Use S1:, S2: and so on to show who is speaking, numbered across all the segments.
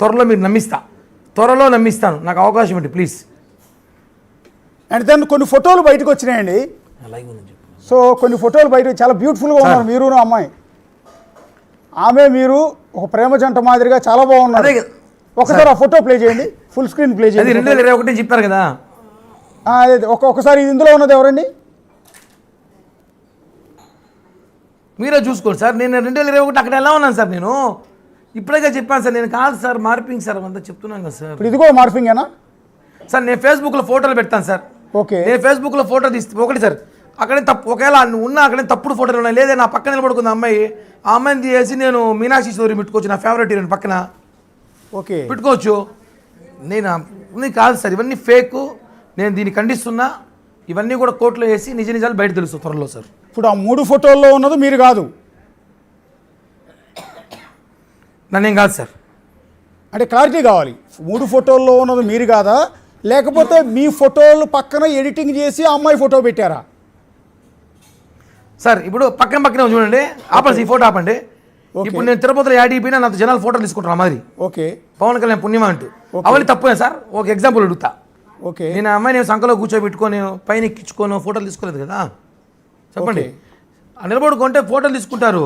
S1: త్వరలో మీరు త్వరలో నమ్మిస్తాను, నాకు అవకాశం ఏంటి ప్లీజ్.
S2: అండ్ దెన్ కొన్ని ఫోటోలు బయటకు వచ్చినాయండి. సో కొన్ని ఫోటోలు బయట చాలా బ్యూటిఫుల్గా ఉన్నారు మీరును అమ్మాయి. ఆమె మీరు ఒక ప్రేమ జంట మాదిరిగా చాలా బాగున్నారు. ఒకసారి ఆ ఫోటో ప్లే చేయండి, ఫుల్ స్క్రీన్ ప్లే చేయండి.
S1: 2021 చెప్పారు కదా.
S2: ఒకసారి ఇందులో ఉన్నది ఎవరండి?
S1: మీరే చూసుకోండి సార్. నేను 2021 అక్కడ ఎలా ఉన్నాను సార్? నేను ఇప్పుడే చెప్పాను సార్, నేను కాదు సార్ మార్పింగ్ సార్ అంతా చెప్తున్నాను కదా సార్.
S2: ఇప్పుడు ఇదిగో మార్పింగేనా
S1: సార్? నేను ఫేస్బుక్లో ఫోటోలు పెడతాను సార్.
S2: ఓకే,
S1: నేను ఫేస్బుక్లో ఫోటో తీస్తే ఒకటి సార్, అక్కడే తప్పు, ఒకవేళ ఉన్నా అక్కడే తప్పుడు ఫోటోలు ఉన్నాయి. లేదే నా పక్కన నిలబడుకుంది అమ్మాయి, ఆ అమ్మాయిని తీసి నేను మీనాక్షి స్టోరీ పెట్టుకోవచ్చు, నా ఫేవరెట్ హీరోయిన్ పక్కన
S2: ఓకే
S1: పెట్టుకోవచ్చు. నేను కాదు సార్, ఇవన్నీ ఫేక్. నేను దీన్ని ఖండిస్తున్నా. ఇవన్నీ కూడా కోర్టులో వేసి నిజాలు బయట తెలుసు త్వరలో సార్.
S2: ఇప్పుడు ఆ 3 ఫోటోల్లో ఉన్నది మీరు కాదు?
S1: నన్నేం కాదు సార్.
S2: అంటే క్లారిటీ కావాలి, 3 ఫోటోల్లో ఉన్నది మీరు కాదా, లేకపోతే మీ ఫోటోలు పక్కన ఎడిటింగ్ చేసి ఆ అమ్మాయి ఫోటో పెట్టారా?
S1: సార్ ఇప్పుడు పక్కన చూడండి, ఆపండి ఈ ఫోటో ఆపండి. ఇప్పుడు నేను తిరుపతిలో యాడ్ అయిపోయినా నాతో జనాలు ఫోటోలు తీసుకుంటాను మాదిరి.
S2: ఓకే,
S1: పవన్ కళ్యాణ్ పుణ్యమా అంటూ అవన్నీ తప్పునే సార్. ఒక ఎగ్జాంపుల్ అడుగుతా.
S2: ఓకే,
S1: నేను ఆ అమ్మాయి నేను సంఖలో కూర్చోబెట్టుకొని పైన ఎక్కించుకొని ఫోటోలు తీసుకోలేదు కదా. చెప్పండి, నిలబడుకుంటే ఫోటోలు తీసుకుంటారు.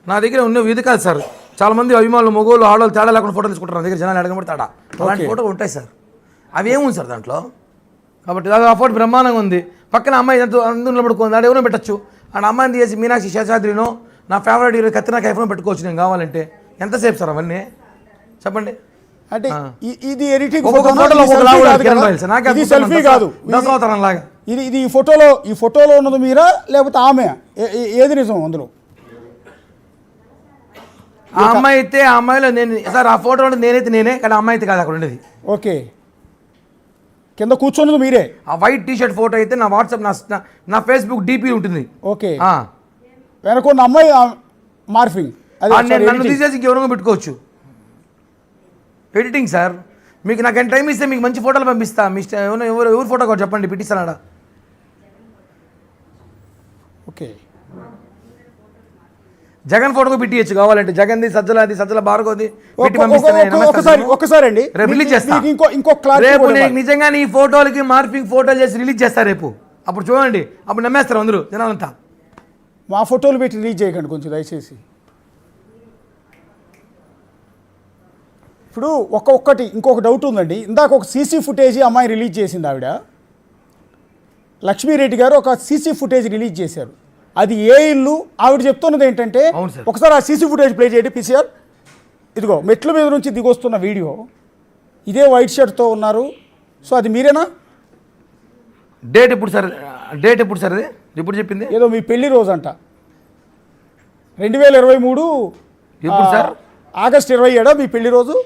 S1: నా దగ్గర ఉన్న ఇది కాదు సార్. చాలా మంది అభిమానులు మగోళ్ళు ఆడవాళ్ళు తేడా లేకుండా ఫోటోలు తీసుకుంటారు. నా దగ్గర జనాలు అడగబడి తేడా అలాంటి ఫోటోలు ఉంటాయి సార్. అవి ఏముంది సార్ దాంట్లో? కాబట్టి ఆ ఫోటో బ్రహ్మాండంగా ఉంది. పక్కన అమ్మాయి ఎంతో అందరూ నిలబడుకుంది, ఆడ ఎవరో పెట్టచ్చు. ఆడ అమ్మాయిని తీసి మీనాక్షి శేషాద్రినో నా ఫేవరెట్ హీరో కత్తినా కైఫ్నో పెట్టుకోవచ్చు నేను కావాలంటే. ఎంతసేపు సార్ అవన్నీ చెప్పండి.
S2: అంటే ఇది ఎడిటింగ్
S1: సెల్ఫీ కాదు, లాగా
S2: ఇది ఈ ఫోటోలో ఉన్నది మీరా లేకపోతే ఆమె? ఏది నిజం అందులో?
S1: ఆ అమ్మాయి అయితే ఆ అమ్మాయిలో నేను సార్, ఆ ఫోటో నేనైతే నేనే, కానీ అమ్మాయి అయితే కాదు అక్కడ ఉండేది.
S2: ఓకే, కింద కూర్చున్నది మీరే.
S1: ఆ వైట్ టీషర్ట్ ఫోటో అయితే నా వాట్సాప్ నా ఫేస్బుక్ డీపీ ఉంటుంది.
S2: ఓకే, వెనకున్న అమ్మాయి మార్ఫింగ్,
S1: నన్ను తీసేసి ఇంకెవరో పెట్టుకోవచ్చు. Editing sir. మీకు నాకు టైం ఇస్తే మీకు మంచి ఫోటోలు పంపిస్తా. మీ ఎవరు ఫోటో కూడా చెప్పండి, పెట్టిస్తానాడా.
S2: ఓకే,
S1: జగన్ ఫోటోకు పెట్టియచ్చు కావాలంటే. జగన్ది, సజ్జల భార్గవది
S2: ఒకసారి అండి
S1: రేపు రిలీజ్ చేస్తా. రేపు నేను నిజంగా ఈ ఫోటోలకి మార్పింగ్ ఫోటోలు చేసి రిలీజ్ చేస్తా రేపు. అప్పుడు చూడండి, అప్పుడు నమ్మేస్తారు అందరూ జనాలంతా.
S2: మా ఫోటోలు పెట్టి రిలీజ్ చేయకండి కొంచెం దయచేసి. ఇప్పుడు ఇంకొక డౌట్ ఉందండి. ఇందాక ఒక సీసీ ఫుటేజ్ అమ్మాయి రిలీజ్ చేసింది. ఆవిడ లక్ష్మీరెడ్డి గారు ఒక సీసీ ఫుటేజ్ రిలీజ్ చేశారు. అది ఏ ఇల్లు? ఆవిడ చెప్తున్నది ఏంటంటే, ఒకసారి ఆ సీసీ ఫుటేజ్ ప్లే చేయండి పీసీఆర్. ఇదిగో మెట్ల మీద నుంచి దిగొస్తున్న వీడియో, ఇదే వైట్ షర్ట్తో ఉన్నారు. సో అది మీరేనా?
S1: డేట్ ఎప్పుడు సార్? అది ఎప్పుడు చెప్పింది?
S2: ఏదో మీ పెళ్లి రోజు అంట, 2023
S1: ఎప్పుడు సార్?
S2: ఆగస్ట్ 27 మీ పెళ్లి రోజు.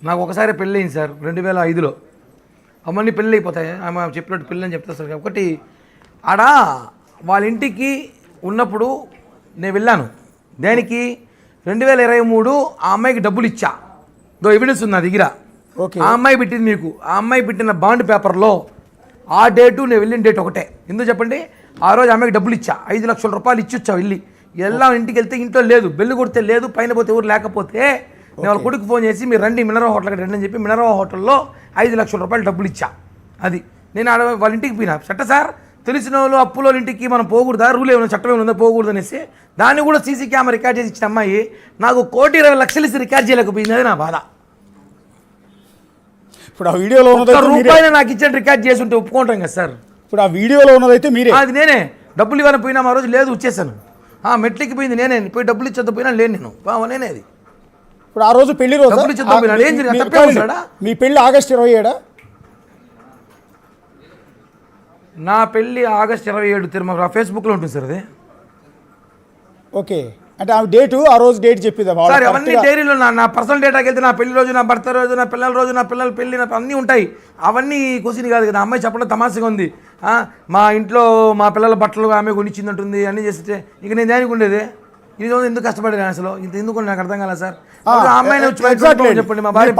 S1: నాకు ఒకసారి పెళ్ళి అయింది సార్ 2005లో. అమ్మని పెళ్ళి అయిపోతాయి, ఆమె చెప్పినట్టు పెళ్ళి అని చెప్తారు సార్. ఒకటి ఆడ వాళ్ళ ఇంటికి ఉన్నప్పుడు నేను వెళ్ళాను. దేనికి? 2023 ఆ అమ్మాయికి డబ్బులు ఇచ్చా. ఎవిడెన్స్ ఉంది నా దగ్గర. ఆ అమ్మాయి పెట్టింది మీకు. ఆ అమ్మాయి పెట్టిన బాండ్ పేపర్లో ఆ డేటు నేను వెళ్ళిన డేట్ ఒకటే. ఎందుకు చెప్పండి? ఆ రోజు అమ్మాయికి డబ్బులు ఇచ్చా, 5 లక్షల రూపాయలు ఇచ్చొచ్చా. వెళ్ళి ఎలా ఇంటికి వెళ్తే ఇంట్లో లేదు, బెల్లు కొడితే లేదు, పైన పోతే ఎవరు లేకపోతే నేను వాళ్ళ కొడుకు ఫోన్ చేసి మీరు రండి మినరవా హోటల్కి రండి అని చెప్పి మినరవా హోటల్లో 5 లక్షల రూపాయలు డబ్బులు ఇచ్చా. అది నేను ఆడ వాళ్ళ ఇంటికి పోయినా. చట్ట సార్, తెలిసిన వాళ్ళు అప్పులో ఇంటికి మనం పోకూడదా? రూల్ ఏమైనా చట్టం ఏమైనా పోకూడదు అనేసి దాన్ని కూడా సీసీ కెమెరా రికార్డ్ చేసి ఇచ్చిన అమ్మాయి నాకు 1,20,00,000 ఇచ్చి రికార్డ్ చేయలేకపోయింది. అది నా బాధ.
S2: ఇప్పుడు ఆ వీడియోలో
S1: రూపాయలు నాకు ఇచ్చిన రికార్డ్ చేసి ఉంటే ఒప్పుకుంటాం కదా సార్.
S2: ఇప్పుడు ఆ వీడియోలో ఉన్నదైతే మీరే.
S1: అది నేనే. డబ్బులు ఇవ్వని పోయినా ఆ రోజు లేదు, వచ్చేసాను. మెట్లకి పోయింది నేనే. పోయి డబ్బులు ఇచ్చేద్దు పోయినా లేను నేను, నేనే. అది
S2: ఇప్పుడు ఆ రోజు పెళ్లి రోజు మీ పెళ్లి ఆగస్ట్ 27.
S1: నా పెళ్ళి ఆగస్ట్ 27 తిరుమల ఫేస్బుక్లో ఉంటుంది సార్. అది
S2: ఓకే, అంటే ఆ డేటు ఆ రోజు డేట్ చెప్పింది
S1: సార్. అవన్నీ డైరీలో నా పర్సనల్ డేటాకి వెళ్తే నా పెళ్లి రోజు, నా బర్త్ రోజు, నా పిల్లల రోజు, నా పిల్లల పెళ్లి, నా అన్నీ ఉంటాయి. అవన్నీ క్వశ్చన్ కాదు కదా. అమ్మాయి చెప్పడం తమాషగా ఉంది. మా ఇంట్లో మా పిల్లల బట్టలు ఆమె కొనిచ్చింది ఉంటుంది అన్నీ చేస్తే ఇక నేను దానికి ఉండేది. ఇది ఎందుకు కష్టపడేది అసలు? ఇంత ఎందుకు నాకు అర్థం కాలేదు సార్. అమ్మాయిని చెప్పండి, మా భార్య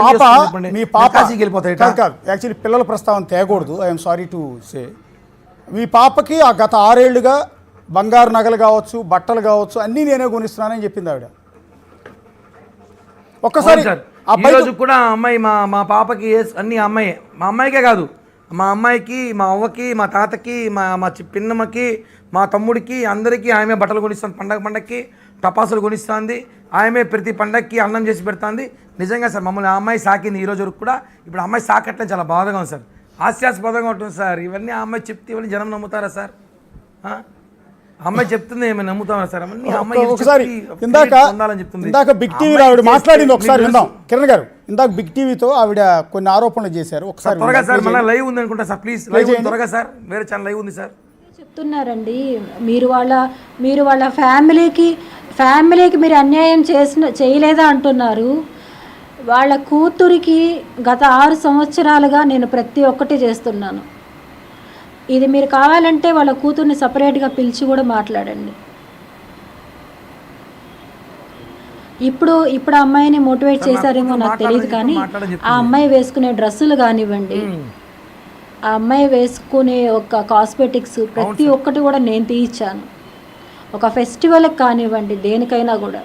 S1: చెప్పండి,
S2: మీ పాప
S1: వెళ్ళిపోతాయి.
S2: యాక్చువల్లీ పిల్లల ప్రస్తావన తేకూడదు. I'm sorry to say. మీ పాపకి ఆ గత 6 ఏళ్లుగా బంగారు నగలు కావచ్చు, బట్టలు కావచ్చు, అన్నీ నేనే కొనిస్తున్నానని చెప్పింది ఆవిడ. ఒక్కసారి
S1: సార్
S2: ఆ
S1: ఈ
S2: బైక్
S1: రోజు కూడా ఆ అమ్మాయి మా పాపకి అన్ని అమ్మాయి, మా అమ్మాయికే కాదు, మా అమ్మాయికి, మా అవ్వకి, మా తాతకి, మా పిన్నమ్మకి, మా తమ్ముడికి, అందరికీ ఆమె బట్టలు కొనిస్తుంది. పండగకి టపాసులు కొనిస్తుంది. ఆమె ప్రతి పండగకి అన్నం చేసి పెడుతుంది. నిజంగా సార్ మమ్మల్ని ఆ అమ్మాయి సాకింది ఈ రోజు వరకు కూడా. ఇప్పుడు ఆ అమ్మాయి సాకట్లే చాలా బాధగా ఉంది సార్, హాస్యాస్పదంగా ఉంటుంది సార్. ఇవన్నీ ఆ అమ్మాయి చెప్తే ఇవన్నీ జనం నమ్ముతారా సార్? అమ్మాయి చెప్తుంది ఏమైనా నమ్ముతారా సార్? అవన్నీ ఆ అమ్మాయి
S2: ఒకసారి ఇందాక బిగ్ టీవీ ఆవిడ మాట్లాడింది ఒకసారి విందాం. కిరణ్ గారు, ఇందాక బిగ్ టీవీతో ఆవిడ కొన్ని ఆరోపణలు చేశారు. ఒకసారి
S1: త్వరగా సార్, మళ్ళీ లైవ్ ఉంది అనుకుంటా సార్, ప్లీజ్ లైవ్ త్వరగా సార్, వేరే ఛానల్ లైవ్ ఉంది సార్.
S3: చెప్తున్నారండి, మీరు వాళ్ళ ఫ్యామిలీకి మీరు అన్యాయం చేయలేదా అంటున్నారు. వాళ్ళ కూతురికి గత 6 సంవత్సరాలుగా నేను ప్రతి ఒక్కటి చేస్తున్నాను. ఇది మీరు కావాలంటే వాళ్ళ కూతుర్ని సపరేట్గా పిలిచి కూడా మాట్లాడండి. ఇప్పుడు ఆ అమ్మాయిని మోటివేట్ చేశారేమో నాకు తెలియదు, కానీ ఆ అమ్మాయి వేసుకునే డ్రెస్సులు కానివ్వండి, ఆ అమ్మాయి వేసుకునే ఒక కాస్మెటిక్స్ ప్రతి ఒక్కటి కూడా నేను తీయించాను. ఒక ఫెస్టివల్కి కానివ్వండి, దేనికైనా కూడా.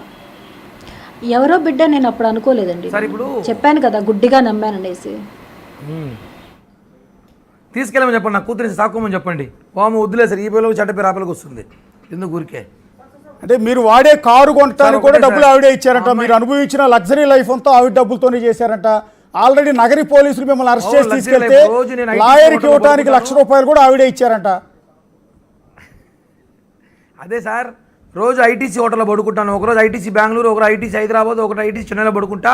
S3: ఎవరో బిడ్డ నేను అప్పుడు అనుకోలేదండి, చెప్పాను కదా గుడ్డిగా నమ్మాననేసి.
S1: తీసుకెళ్ళమని చెప్పండి, నా కూతురిని సాకోమని చెప్పండి. వాము వద్దులే సార్, ఈ పిల్లలకు చెడ్డ పేరు ఆపలకు వస్తుంది ఎందుకు ఊరికే.
S2: అంటే మీరు వాడే కారు కొనడానికి కూడా డబ్బులు ఆవిడే ఇచ్చారంట. మీరు అనుభవించిన లగ్జరీ లైఫ్ అంతా ఆవిడ డబ్బులతోనే చేశారంట. ఆల్రెడీ నగరి పోలీసులు మిమ్మల్ని అరెస్ట్ చేసి తీసుకెళ్తే లాయర్కి ఇవ్వడానికి ₹1,00,000 కూడా ఆవిడే ఇచ్చారంట.
S1: అదే సార్, రోజు ఐటీసీ హోటల్లో పడుకుంటాను. ఒకరోజు ఐటీసీ బెంగళూరు, ఒకరోజు ఐటీసీ హైదరాబాద్, ఒకటి ఐటీసీ చెన్నైలో పడుకుంటా.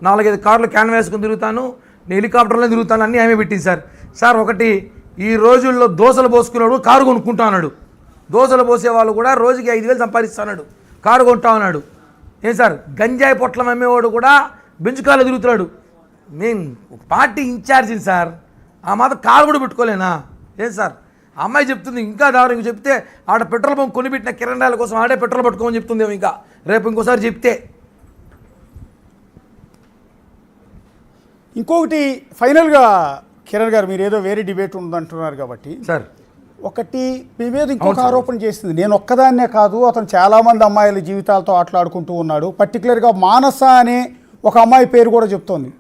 S1: 4-5 కార్లు క్యాన్ వేసుకుని తిరుగుతాను, నేను హెలికాప్టర్లో తిరుగుతాను, అన్నీ ఆమె పెట్టింది సార్. సార్ ఒకటి, ఈ రోజుల్లో దోశలు పోసుకున్నాడు కారు కొనుక్కుంటా అన్నాడు. దోశలు పోసేవాళ్ళు కూడా రోజుకి 5,000 సంపాదిస్తున్నాడు, కారు కొంటా ఉన్నాడు. ఏం సార్, గంజాయి పొట్లం అమ్మేవాడు కూడా బెంచుకార్లో తిరుగుతున్నాడు. నేను పార్టీ ఇన్ఛార్జిని సార్, ఆ మాత్రం కారు కూడా పెట్టుకోలేనా? ఏం సార్, అమ్మాయి చెప్తుంది ఇంకా దారుణంగా. ఇంక చెప్తే ఆడ పెట్రోల్ బంక్ కొనిపెట్టిన కిరణాల కోసం ఆడే పెట్రోల్ పట్టుకోమని చెప్తుంది. ఇంకా రేపు ఇంకోసారి చెప్తే.
S2: ఇంకొకటి ఫైనల్గా కిరణ్ గారు, మీరు ఏదో వేరే డిబేట్ ఉందంటున్నారు కాబట్టి
S1: సార్,
S2: ఒకటి మీ మీద ఇంకొక ఆరోపణ చేస్తుంది. నేను ఒక్కదాన్నే కాదు, అతను చాలామంది అమ్మాయిల జీవితాలతో ఆటలాడుకుంటూ ఉన్నాడు. పర్టికులర్గా మానస అనే ఒక అమ్మాయి పేరు కూడా చెప్తోంది.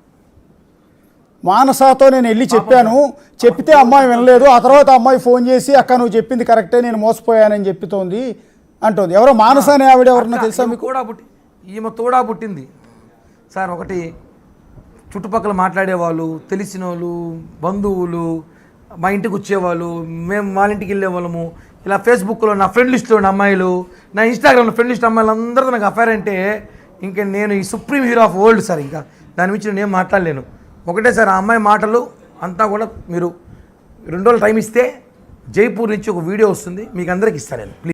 S2: మానసతో నేను వెళ్ళి చెప్పాను, చెప్తే అమ్మాయి వినలేదు. ఆ తర్వాత అమ్మాయి ఫోన్ చేసి అక్క నువ్వు చెప్పింది కరెక్టే, నేను మోసపోయానని చెప్తోంది అంటుంది. ఎవరో మానస అనే ఆవిడ ఎవరన్నా తెలుసా మీకు?
S1: ఈమె తోడా పుట్టింది సార్. ఒకటి, చుట్టుపక్కల మాట్లాడేవాళ్ళు, తెలిసిన వాళ్ళు, బంధువులు, మా ఇంటికి వచ్చేవాళ్ళు, మేము వాళ్ళ ఇంటికి వెళ్ళేవాళ్ళము. ఇలా ఫేస్బుక్లో నా ఫ్రెండ్ లిస్ట్లో ఉన్న అమ్మాయిలు, నా ఇన్స్టాగ్రామ్లో ఫ్రెండ్ లిస్ట్ అమ్మాయిలు అందరితో నాకు అఫైర్ అంటే ఇంకా నేను ఈ supreme hero of world sir. ఇంకా దాని గురించి నేను ఏం మాట్లాడలేను. ఒకటే సార్, ఆ అమ్మాయి మాటలు అంతా కూడా మీరు 2 రోజులు టైం ఇస్తే జైపూర్ నుంచి ఒక వీడియో వస్తుంది, మీకు అందరికి ఇస్తాను నేను.